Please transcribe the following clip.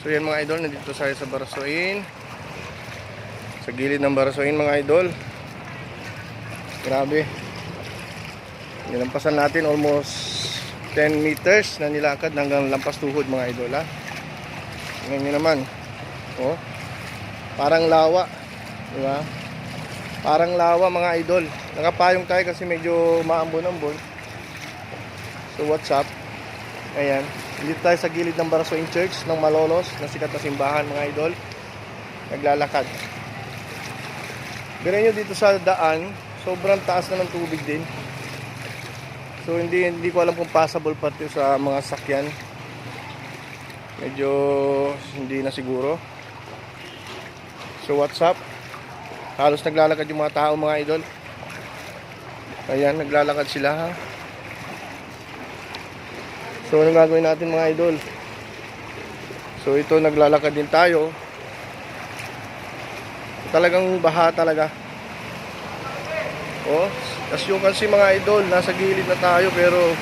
So yan mga idol, nandito tayo sa Barasoin. Sa gilid ng Barasoin mga idol. Grabe. Nilampasan natin almost 10 meters na nilakad hanggang lampas tuhod mga idol ha. Tingnan nyo naman. Oh, parang lawa. Diba? Parang lawa mga idol. Nakapayong tayo kasi medyo maambon-ambon. So what's up? Ayan. Dito tayo sa gilid ng Barasoin Church ng Malolos, na sikat na simbahan mga idol. Naglalakad. Pero nyo dito sa daan, sobrang taas na ng tubig din. So hindi ko alam kung passable pa ito sa mga sakyan. Medyo hindi na siguro. So what's up? Halos naglalakad yung mga tao mga idol. Ayan, naglalakad sila ha. So ano gagawin natin mga idol? So ito, naglalakad din tayo. Talagang baha talaga. Oh, as you can see mga idol, nasa gilid na tayo pero